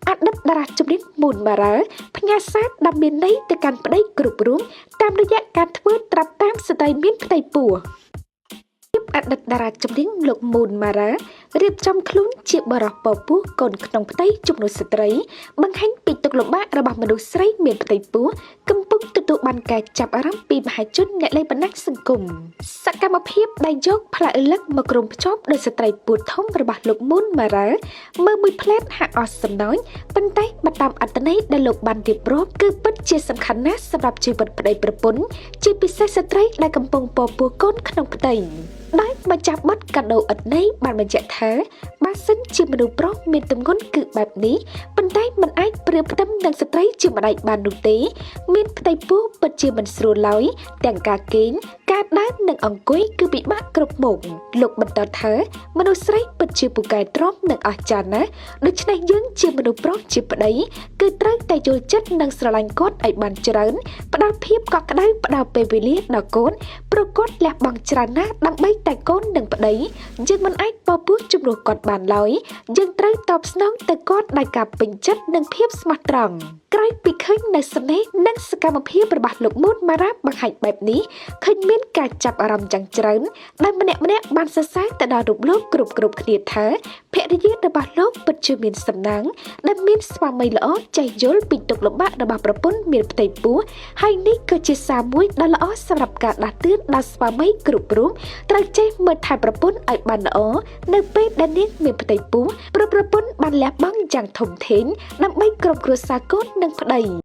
អតីតតារាចម្រៀងមូនបារ៉ាផ្ញើសារដ៏មានន័យទៅកាន់ប្តីគ្រប់រូបតាមរយៈការធ្វើត្រាប់តាមស្ត្រីមានផ្ទៃពោះអតីតតារាចម្រៀងលោកមូនបារ៉ារៀបចំខ្លួនជាបរិះពពោះកូនក្នុងផ្ទៃជំនួសស្ត្រីបង្ហាញពីទុក្ខលំបាករបស់មនុស្សស្រីមានផ្ទៃពោះកំពុងទទួលបានការចាប់អារម្មណ៍ពីមហាជនអ្នកលេងបណ្ដាញសង្គមសកម្មភាពដែលយកផ្លាកលឹកមកក្រុមភ្ជាប់ដោយស្ត្រីពោះធំរបស់លោកមូនបារ៉ាមើលមួយផ្លែតហាក់អស់សំណោចប៉ុន្តែបើតាមអត្ថន័យដែលលោកបានរៀបរាប់គឺពិតជាសំខាន់ណាស់សម្រាប់ជីវិតប្តីប្រពន្ធជាពិសេសស្ត្រីដែលកំពុងពពោះកូនក្នុងផ្ទៃដោយម្ចាស់បទកាដូឥតន័យបានបញ្ជាក់ថាបើសិនជាមនុស្សប្រុសមានទម្ងន់គឺបែបនេះប៉ុន្តែមិនអាចប្រៀបផ្ទឹមនឹងស្ត្រីជាម្ដាយបាននោះទេមានផ្ទៃពោះពិតជាមិនស្រួលឡើយទាំងការគេងការដើរនិងអង្គុយគឺពិបាកគ្រប់មុខលោកបន្តថាមនុស្សស្រីពិតជាពូកែទ្រាំនិងអស្ចារ្យណាស់ដូច្នេះយើងជាមនុស្សប្រុសជាប្តីគឺត្រូវតែយល់ចិត្តនិងស្រឡាញ់គាត់ឲ្យបានច្រើនផ្ដល់ភាពកក់ក្ដៅផ្ដល់ពេលវេលាដល់កូនព្រោះគាត់លះបង់ច្រើនណាស់ដើម្បីតែកូននិងប្តីយើងមិនអាចពពោះជំនួសគាត់បានឡើយយើងត្រូវតបស្នងទៅគាត់ដោយការពេញចិត្តនិងភាពស្មោះត្រង់ក្រោយពីឃើញនៅស្នេហ៍និងសកម្មភាពរបស់លោកមូនបារ៉ាបង្ហាញបែបនេះឃើញមានការចាប់អារម្មណ៍យ៉ាងច្រើនដែលម្នាក់ៗបានសរសើរទៅដល់រូបលោកគ្រប់គ្នាថាភរិយារបស់លោកពិតជាមានសំណាងដែលមានស្វាមីល្អចេះយល់ពីទុក្ខលំបាករបស់ប្រពន្ធមានផ្ទៃពោះហើយនេះក៏ជាសារមួយដ៏ល្អសម្រាប់ការដាស់តឿនដល់ស្វាមីគ្រប់រូបត្រូវចេះមើលថែប្រពន្ធឲ្យបានល្អនៅពេលដែលនាងមានផ្ទៃពោះព្រោះប្រពន្ធបានលះបង់យ៉ាងធំធេងដើម្បីក្រុមគ្រួសារកូននិងប្តី